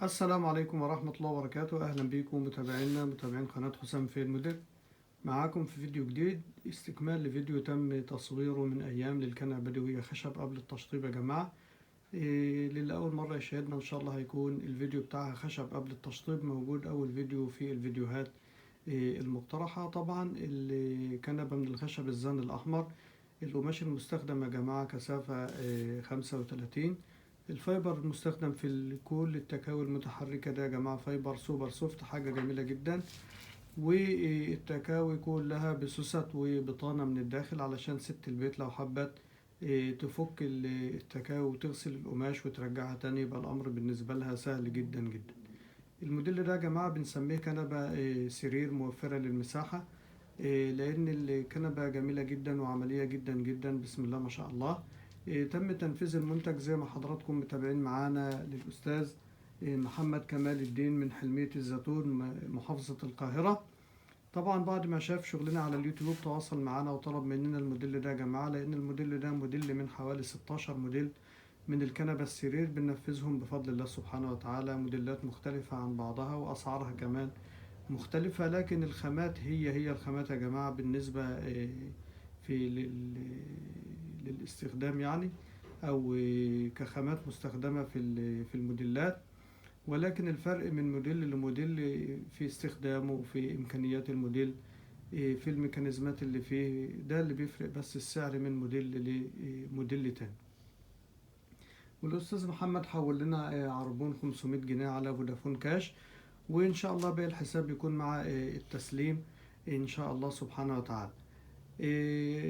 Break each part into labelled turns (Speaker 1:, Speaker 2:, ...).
Speaker 1: السلام عليكم ورحمة الله وبركاته. أهلا بكم متابعين قناة حسام في المدير. معاكم في فيديو جديد استكمال لفيديو تم تصويره من أيام للكنبة بدوية خشب قبل التشطيب يا جماعة. للأول مرة يشاهدنا إن شاء الله هيكون الفيديو بتاعها خشب قبل التشطيب موجود أول فيديو في الفيديوهات المقترحة. طبعا الكنبة من الخشب الزن الأحمر. القماش المستخدم يا جماعة كثافة 35. الفايبر المستخدم في كل التكاوي المتحركة ده يا جماعة فايبر سوبر سوفت، حاجة جميلة جدا. والتكاوي كلها بسوست وبطانة من الداخل علشان ست البيت لو حبت تفك التكاوي وتغسل القماش وترجعها تاني، يبقى الأمر بالنسبة لها سهل جدا جدا. الموديل ده يا جماعة بنسميه كنبة سرير موفرة للمساحة، لأن الكنبة جميلة جدا وعملية جدا جدا، بسم الله ما شاء الله. تم تنفيذ المنتج زي ما حضراتكم متابعين معانا للأستاذ محمد كمال الدين من حلمية الزيتون محافظة القاهرة. طبعا بعد ما شاف شغلنا على اليوتيوب تواصل معانا وطلب مننا الموديل ده يا جماعة، لأن الموديل ده موديل من حوالي 16 موديل من الكنبة السرير بننفذهم بفضل الله سبحانه وتعالى. موديلات مختلفة عن بعضها وأسعارها كمان مختلفة، لكن الخامات هي الخامات يا جماعة بالنسبة في للاستخدام يعني، أو كخامات مستخدمة في الموديلات. ولكن الفرق من موديل لموديل في استخدامه وفي إمكانيات الموديل، في الميكانيزمات اللي فيه، ده اللي بيفرق بس السعر من موديل لموديل تاني. والأستاذ محمد حول لنا عربون 500 جنيه على فودافون كاش، وإن شاء الله باقي الحساب يكون مع التسليم إن شاء الله سبحانه وتعالى.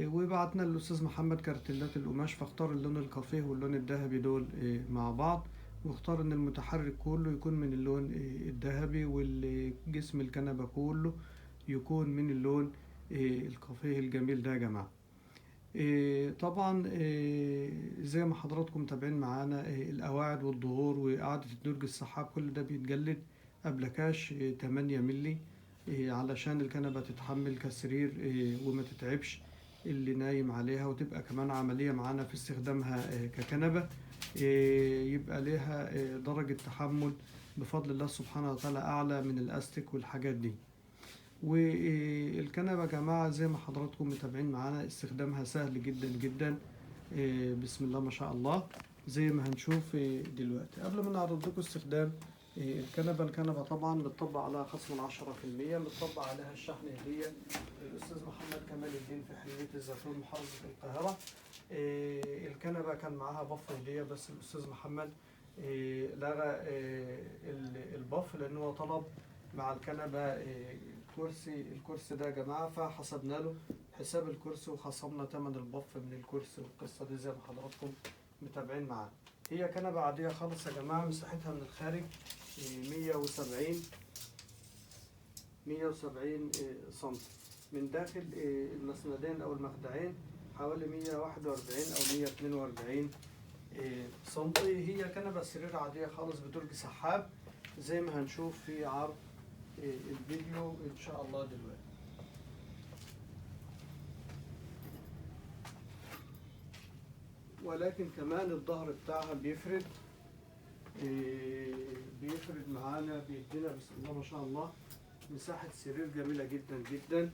Speaker 1: وبعتنا للأستاذ محمد كارتيلات القماش، فاختار اللون الكافيه واللون الذهبي دول مع بعض، واختار إن المتحرك كله يكون من اللون الذهبي، والجسم الكنبة كله يكون من اللون الكافيه الجميل ده يا جماعة. طبعا زي ما حضراتكم متابعين معانا القواعد والظهور وقاعدة الدرج السحاب كل ده بيتجلد أبلكاش 8 ملي، علشان الكنبة تتحمل كسرير وما تتعبش اللي نايم عليها، وتبقى كمان عملية معانا في استخدامها ككنبة، يبقى لها درجة تحمل بفضل الله سبحانه وتعالى أعلى من الأستك والحاجات دي. والكنبة يا جماعة زي ما حضراتكم متابعين معانا استخدامها سهل جدا جدا، بسم الله ما شاء الله، زي ما هنشوف دلوقتي. قبل ما نعرض لكم استخدام الكنبة طبعا متطبق عليها خصم 10%، متطبق عليها الشحن هدية. الأستاذ محمد كمال الدين في حلمية الزيتون محافظة القاهرة. الكنبة كان معاها بف هدية، بس الأستاذ محمد لغى البف لأنه هو طلب مع الكنبة الكرسي ده يا جماعة، فحسبنا له حساب الكرسي وخصمنا تمن البف من الكرسي، والقصة دي زي ما حضراتكم متابعين معانا. هي كنبة عادية خالص يا جماعة، مساحتها من الخارج 170 سم، من داخل المسندين أو المخدعين حوالي 141 أو 142 سنتي. هي كنبة سرير عادية خالص بدرج سحاب زي ما هنشوف في عرض الفيديو إن شاء الله دلوقتي. ولكن كمان الظهر بتاعها بيفرد معانا، بيدينا بسم الله ما شاء الله مساحة سرير جميلة جدا جدا.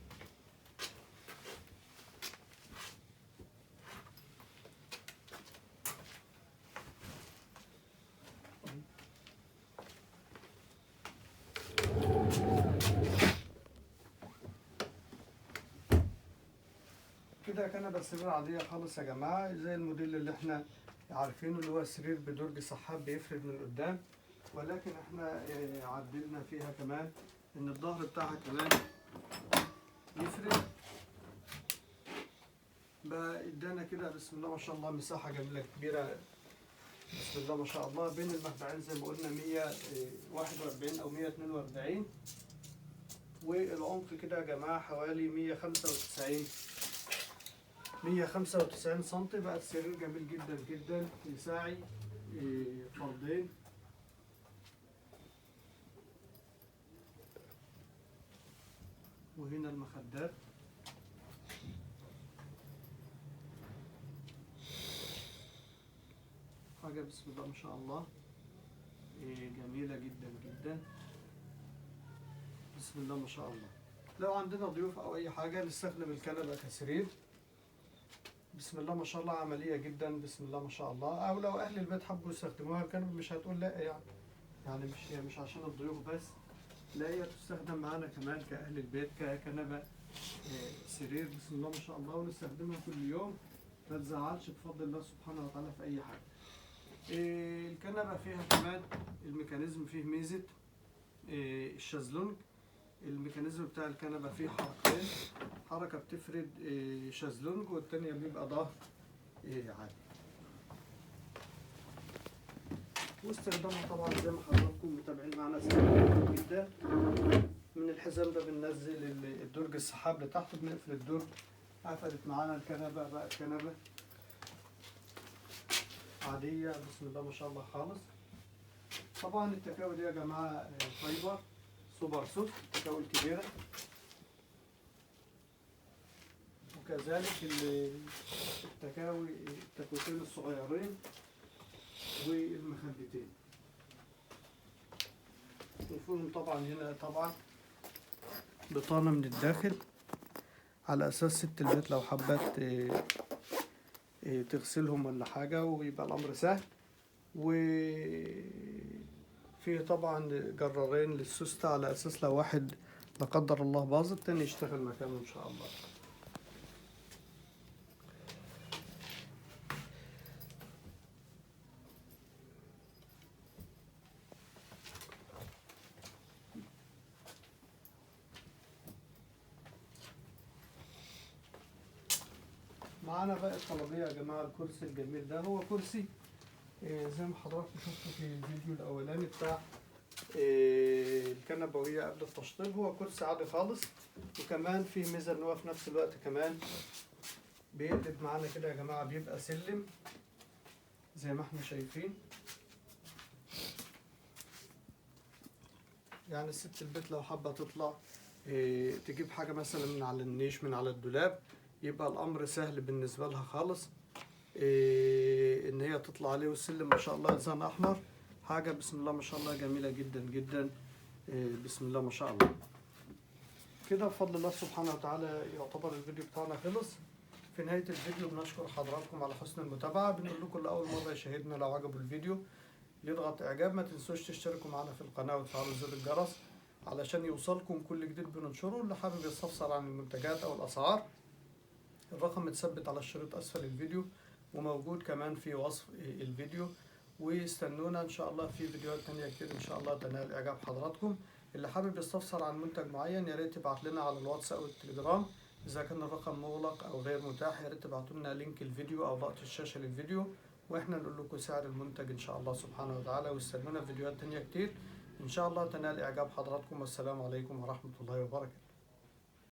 Speaker 1: كده كنبة سرير عادية خالص يا جماعة، زي الموديل اللي احنا عارفينه اللي هو سرير بدرج سحاب بيفرد من قدام. ولكن احنا عدلنا فيها كمان ان الظهر بتاعها كمان يفرد، بقى ادانا كده بسم الله ما شاء الله مساحة جميلة كبيرة بسم الله ما شاء الله بين المخدعين زي ما قلنا 141 او 142، والعمق كده يا جماعة حوالي 195 سنتي. بقى السرير جميل جدا جدا يساعي فردين. وهنا المخدات حاجة بسم الله ما شاء الله جميلة جدا جدا. بسم الله ما شاء الله. لو عندنا ضيوف او اي حاجة نستخدم الكنبة كسرير. بسم الله ما شاء الله، عملية جدا. بسم الله ما شاء الله. او لو اهل البيت حبوا يستخدموها الكنبة مش هتقول لا يعني. يعني مش عشان الضيوف بس، لا هي تستخدم معانا كمان كأهل البيت ككنبة سرير. بسم الله ما شاء الله، ونستخدمها كل يوم ما تزعلش بفضل الله سبحانه وتعالى في أي حاجة. الكنبة فيها كمان الميكانيزم، فيه ميزة الشازلونج. الميكانيزم بتاع الكنبة فيه حركتين، حركة بتفرد شازلونج والتانية بيبقى ظهر عادي. واستخدامها طبعا زي ما حضراتكم متابعين معانا سهل جدا. من الحزام ده بننزل الدرج السحاب لتحت، بنقفل الدرج. قفلت معانا الكنبة، بقى كنبة عادية. بسم الله ما شاء الله خالص. طبعا التكاوي دي يا جماعة فايبر سوبر سوفت، التكاوي الكبيرة، وكذلك التكوتين الصغيرين والمخدتين. وفيهم طبعا هنا طبعا بطانة من الداخل، على أساس ست البيت لو حبت تغسلهم ولا حاجة ويبقى الأمر سهل. وفيه طبعا جرارين للسوستة، على أساس لو واحد لا قدر الله باظ التاني يشتغل مكانه إن شاء الله. معانا بقى الطلبية يا جماعة. الكرسي الجميل ده هو كرسي زي ما حضراتكم شفتوا في الفيديو الأولاني بتاع الكنبة وهي قبل التشطيب. هو كرسي عادي خالص، وكمان في ميزة إن هو في نفس الوقت كمان بيقلب معانا كده يا جماعة، بيبقى سلم زي ما احنا شايفين. يعني ست البيت لو حابة تطلع تجيب حاجة مثلا من على النيش، من على الدولاب، يبقى الأمر سهل بالنسبة لها خالص إن هي تطلع عليه. والسلم ما شاء الله إنسان أحمر، حاجة بسم الله ما شاء الله جميلة جدا جدا. بسم الله ما شاء الله. كده بفضل الله سبحانه وتعالى يعتبر الفيديو بتاعنا خلص. في نهاية الفيديو بنشكر حضراتكم على حسن المتابعة. بنقول لكم لأول مرة يشاهدنا لو عجبوا الفيديو يضغط إعجاب، ما تنسوش تشتركوا معنا في القناة وتفعلوا زر الجرس علشان يوصلكم كل جديد بننشره. اللي حابب يستفسر عن المنتجات أو الأسعار، الرقم متثبت على الشريط أسفل الفيديو وموجود كمان في وصف الفيديو. واستنونا إن شاء الله في فيديوهات تانية كتير إن شاء الله تنال إعجاب حضراتكم. اللي حابب يستفسر عن منتج معين يا ريت يبعت لنا على الواتس أو التليجرام. إذا كان الرقم مغلق أو غير متاح يا ريت تبعتوا لنا لينك الفيديو أو لقطة الشاشة للفيديو، وإحنا نقول لكم سعر المنتج إن شاء الله سبحانه وتعالى. واستنونا في فيديوهات تانية كتير إن شاء الله تنال إعجاب حضراتكم. والسلام عليكم ورحمة الله وبركاته.